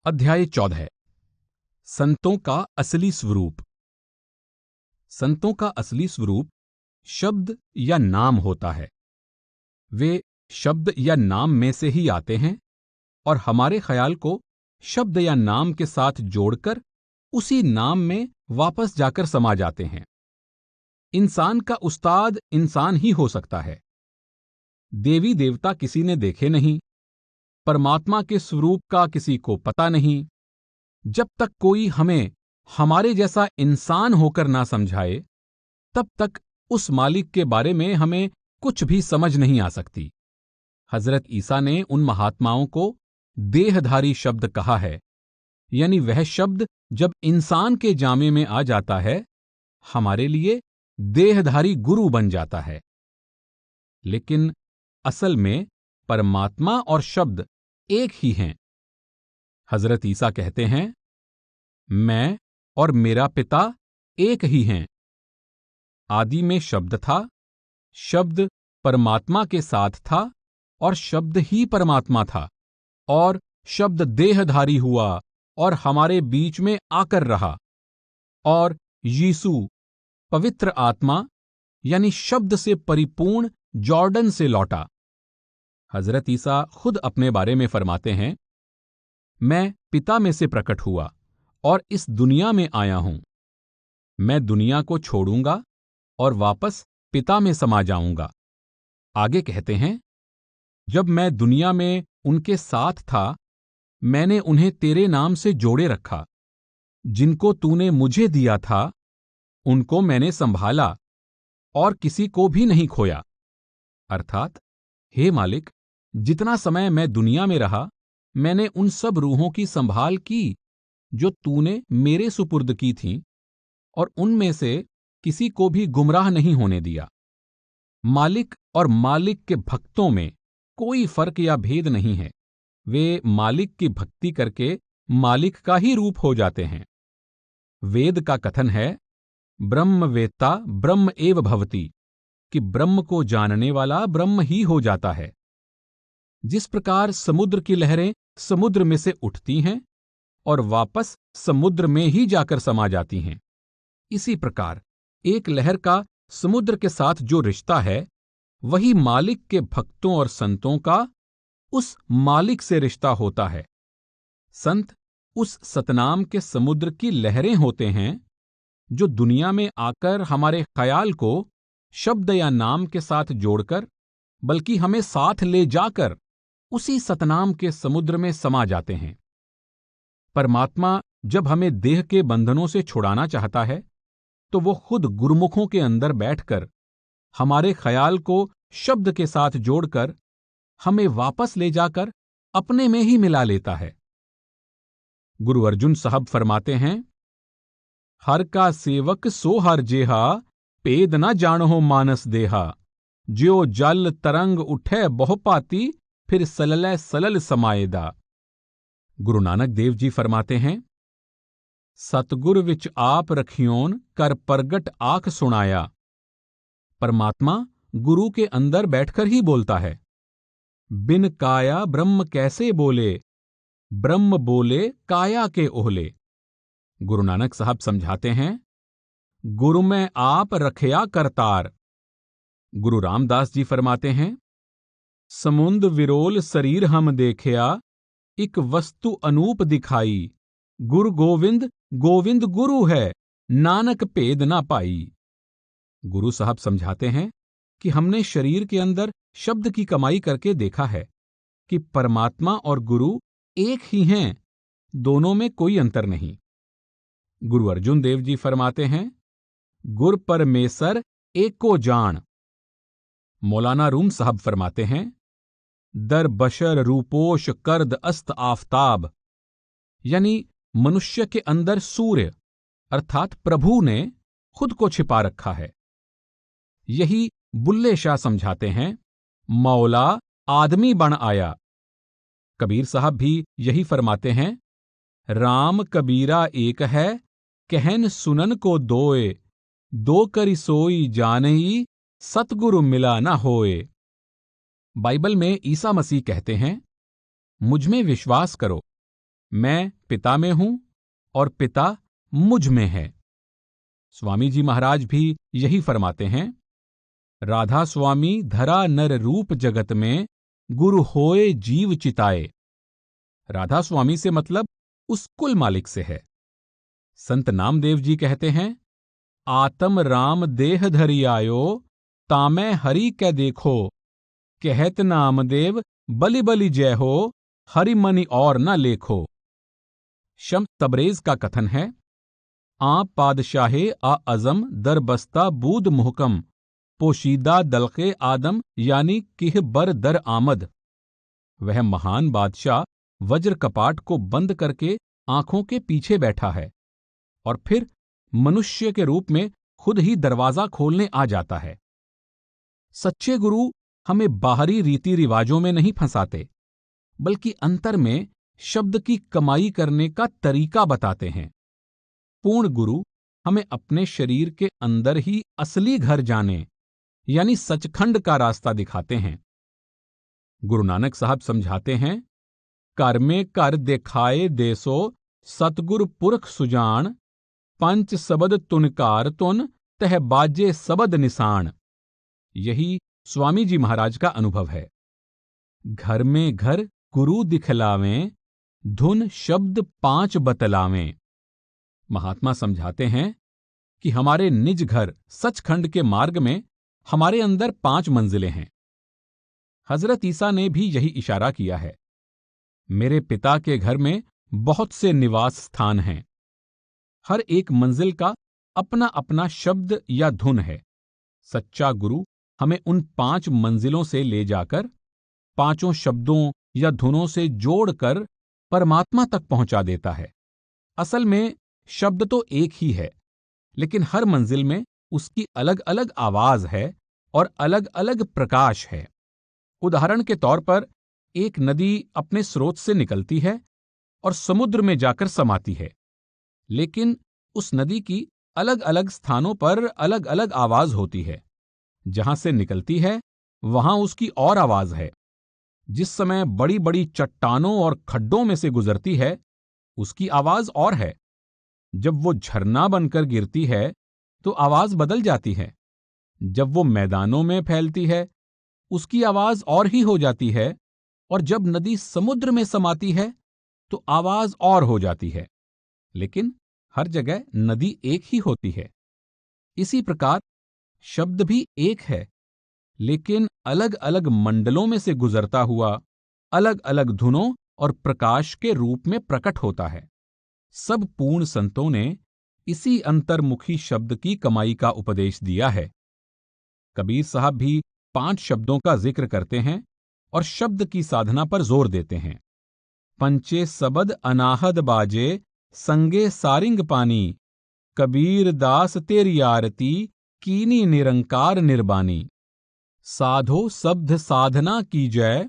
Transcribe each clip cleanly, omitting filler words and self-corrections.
अध्याय 14। संतों का असली स्वरूप। संतों का असली स्वरूप शब्द या नाम होता है। वे शब्द या नाम में से ही आते हैं और हमारे ख्याल को शब्द या नाम के साथ जोड़कर उसी नाम में वापस जाकर समा जाते हैं। इंसान का उस्ताद इंसान ही हो सकता है। देवी देवता किसी ने देखे नहीं, परमात्मा के स्वरूप का किसी को पता नहीं। जब तक कोई हमें हमारे जैसा इंसान होकर ना समझाए, तब तक उस मालिक के बारे में हमें कुछ भी समझ नहीं आ सकती। हजरत ईसा ने उन महात्माओं को देहधारी शब्द कहा है, यानी वह शब्द जब इंसान के जामे में आ जाता है, हमारे लिए देहधारी गुरु बन जाता है। लेकिन असल में परमात्मा और शब्द एक ही हैं। हजरत ईसा कहते हैं, मैं और मेरा पिता एक ही हैं। आदि में शब्द था, शब्द परमात्मा के साथ था और शब्द ही परमात्मा था, और शब्द देहधारी हुआ और हमारे बीच में आकर रहा। और यीशु पवित्र आत्मा यानी शब्द से परिपूर्ण जॉर्डन से लौटा। हजरत ईसा खुद अपने बारे में फरमाते हैं, मैं पिता में से प्रकट हुआ और इस दुनिया में आया हूं। मैं दुनिया को छोड़ूंगा और वापस पिता में समा जाऊंगा। आगे कहते हैं, जब मैं दुनिया में उनके साथ था, मैंने उन्हें तेरे नाम से जोड़े रखा। जिनको तूने मुझे दिया था, उनको मैंने संभाला और किसी को भी नहीं खोया। अर्थात, हे मालिक, जितना समय मैं दुनिया में रहा, मैंने उन सब रूहों की संभाल की जो तूने मेरे सुपुर्द की थीं, और उनमें से किसी को भी गुमराह नहीं होने दिया। मालिक और मालिक के भक्तों में कोई फर्क या भेद नहीं है। वे मालिक की भक्ति करके मालिक का ही रूप हो जाते हैं। वेद का कथन है, ब्रह्मवेत्ता ब्रह्म एव भवति, कि ब्रह्म को जानने वाला ब्रह्म ही हो जाता है। जिस प्रकार समुद्र की लहरें समुद्र में से उठती हैं और वापस समुद्र में ही जाकर समा जाती हैं, इसी प्रकार एक लहर का समुद्र के साथ जो रिश्ता है, वही मालिक के भक्तों और संतों का उस मालिक से रिश्ता होता है। संत उस सतनाम के समुद्र की लहरें होते हैं, जो दुनिया में आकर हमारे ख्याल को शब्द या नाम के साथ जोड़कर, बल्कि हमें साथ ले जाकर उसी सतनाम के समुद्र में समा जाते हैं। परमात्मा जब हमें देह के बंधनों से छुड़ाना चाहता है, तो वो खुद गुरुमुखों के अंदर बैठकर हमारे ख्याल को शब्द के साथ जोड़कर हमें वापस ले जाकर अपने में ही मिला लेता है। गुरु अर्जुन साहब फरमाते हैं, हर का सेवक सो हर जेहा, पेद न जानहो मानस देहा। ज्यो जल तरंग उठे बहुपाती, फिर सललै सलल समाएदा। गुरु नानक देव जी फरमाते हैं, सतगुर विच आप रखियोन कर प्रगट आख सुनाया। परमात्मा गुरु के अंदर बैठकर ही बोलता है। बिन काया ब्रह्म कैसे बोले, ब्रह्म बोले काया के ओहले। गुरु नानक साहब समझाते हैं, गुरु में आप रखया करतार। गुरु रामदास जी फरमाते हैं, समुंद विरोल शरीर हम देखया, एक वस्तु अनूप दिखाई। गुरु गोविंद गोविंद गुरु है, नानक भेद ना पाई। गुरु साहब समझाते हैं कि हमने शरीर के अंदर शब्द की कमाई करके देखा है कि परमात्मा और गुरु एक ही हैं, दोनों में कोई अंतर नहीं। गुरु अर्जुन देव जी फरमाते हैं, गुर परमेसर एको जान। मौलाना रूम साहब फरमाते हैं, दर बशर रूपोश कर्द अस्त आफताब, यानी मनुष्य के अंदर सूर्य अर्थात प्रभु ने खुद को छिपा रखा है। यही बुल्ले शाह समझाते हैं, मौला आदमी बन आया। कबीर साहब भी यही फरमाते हैं, राम कबीरा एक है, कहन सुनन को दोए। दो करि सोई जानई, सतगुरु मिला न होए। बाइबल में ईसा मसीह कहते हैं, मुझ में विश्वास करो, मैं पिता में हूं और पिता मुझ में है। स्वामी जी महाराज भी यही फरमाते हैं, राधा स्वामी धरा नर रूप जगत में, गुरु होए जीव चिताए। राधा स्वामी से मतलब उस कुल मालिक से है। संत नामदेव जी कहते हैं, आत्म राम देह धरि आयो, तामै हरि कै देखो, कहत नामदेव बलि बलि जय हो, हरि मनि और न लेखो। शम्स तबरेज का कथन है, आ पादशाहे आ अजम दर बस्ता बूद मुहकम, पोशीदा दलके आदम यानी किह बर दर आमद। वह महान बादशाह वज्र कपाट को बंद करके आंखों के पीछे बैठा है और फिर मनुष्य के रूप में खुद ही दरवाजा खोलने आ जाता है। सच्चे गुरु हमें बाहरी रीति रिवाजों में नहीं फंसाते, बल्कि अंतर में शब्द की कमाई करने का तरीका बताते हैं। पूर्ण गुरु हमें अपने शरीर के अंदर ही असली घर जाने यानी सचखंड का रास्ता दिखाते हैं। गुरु नानक साहब समझाते हैं, कर में कर दिखाए देसो, सतगुर पुरख सुजान, पंच सबद तुनकार तुन, तह बाजे सबद निशान। यही स्वामी जी महाराज का अनुभव है। घर में घर गुरु दिखलावें, धुन शब्द 5 बतलावें। महात्मा समझाते हैं कि हमारे निज घर सचखंड के मार्ग में हमारे अंदर 5 मंजिलें हैं। हजरत ईसा ने भी यही इशारा किया है, मेरे पिता के घर में बहुत से निवास स्थान हैं। हर एक मंजिल का अपना अपना शब्द या धुन है। सच्चा गुरु हमें उन 5 मंजिलों से ले जाकर 5 शब्दों या धुनों से जोड़कर परमात्मा तक पहुंचा देता है। असल में शब्द तो एक ही है, लेकिन हर मंजिल में उसकी अलग अलग आवाज है और अलग अलग प्रकाश है। उदाहरण के तौर पर एक नदी अपने स्रोत से निकलती है और समुद्र में जाकर समाती है, लेकिन उस नदी की अलग अलग स्थानों पर अलग अलग आवाज होती है। जहां से निकलती है वहां उसकी और आवाज है। जिस समय बड़ी बड़ी चट्टानों और खड्डों में से गुजरती है उसकी आवाज और है। जब वो झरना बनकर गिरती है तो आवाज बदल जाती है। जब वो मैदानों में फैलती है उसकी आवाज और ही हो जाती है, और जब नदी समुद्र में समाती है तो आवाज और हो जाती है। लेकिन हर जगह नदी एक ही होती है। इसी प्रकार शब्द भी एक है, लेकिन अलग अलग मंडलों में से गुजरता हुआ अलग अलग धुनों और प्रकाश के रूप में प्रकट होता है। सब पूर्ण संतों ने इसी अंतर्मुखी शब्द की कमाई का उपदेश दिया है। कबीर साहब भी 5 शब्दों का जिक्र करते हैं और शब्द की साधना पर जोर देते हैं। पंचे सबद अनाहद बाजे, संगे सारिंग पानी, कबीर दास तेरी आरती, कीनी निरंकार निर्बानी। साधो शब्द साधना की जय,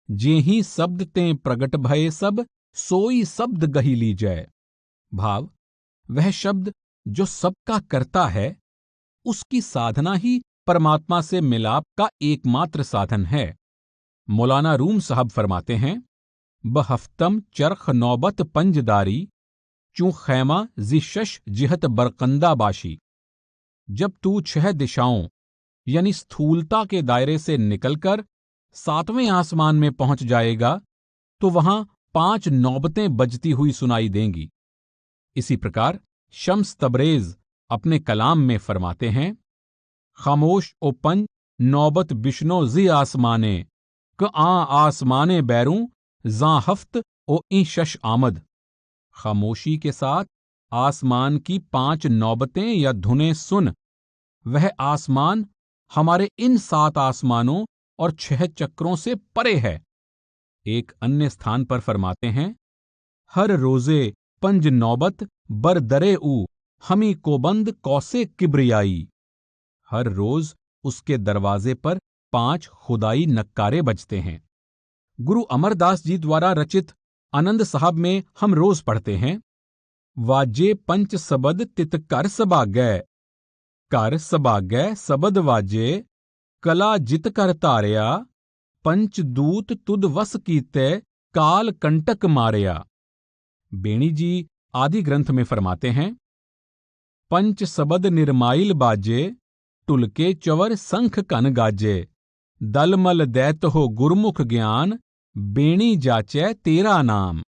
जेहि शब्द ते प्रगट भय सब, सोई शब्द गही ली जय। भाव, वह शब्द जो सबका करता है, उसकी साधना ही परमात्मा से मिलाप का एकमात्र साधन है। मौलाना रूम साहब फरमाते हैं, बहफ्तम चरख नौबत पंजदारी, चूं खैमा जिशश जिहत बरकंदा बाशी। जब तू 6 दिशाओं यानी स्थूलता के दायरे से निकलकर 7वें आसमान में पहुंच जाएगा तो वहां 5 नौबतें बजती हुई सुनाई देंगी। इसी प्रकार शम्स तबरेज अपने कलाम में फरमाते हैं, खामोश ओ पंज नौबत बिश्नो जी आसमाने, क आ आसमाने बैरूं जां हफ्त ओ ई शश आमद। खामोशी के साथ आसमान की 5 नौबतें या धुनें सुन। वह आसमान हमारे इन 7 आसमानों और 6 चक्रों से परे है। एक अन्य स्थान पर फरमाते हैं, हर रोजे पंज नौबत बर दरे ऊ, हमी कोबंद कौसे किब्रियाई। हर रोज उसके दरवाजे पर 5 खुदाई नक्कारे बजते हैं। गुरु अमरदास जी द्वारा रचित आनंद साहब में हम रोज पढ़ते हैं, वाजे पंच सबद तित कर सबागै, कर सबागै सबद वाजे, कला जित कर तारिया, पंच दूत तुद वस कीते, काल कंटक मारिया। बेणी जी आदि ग्रंथ में फरमाते हैं, पंच सबद निर्माइल बाजे, टुलके चवर संख कन गाजे, दलमल दैत हो गुरमुख ज्ञान, बेणी जाचै तेरा नाम।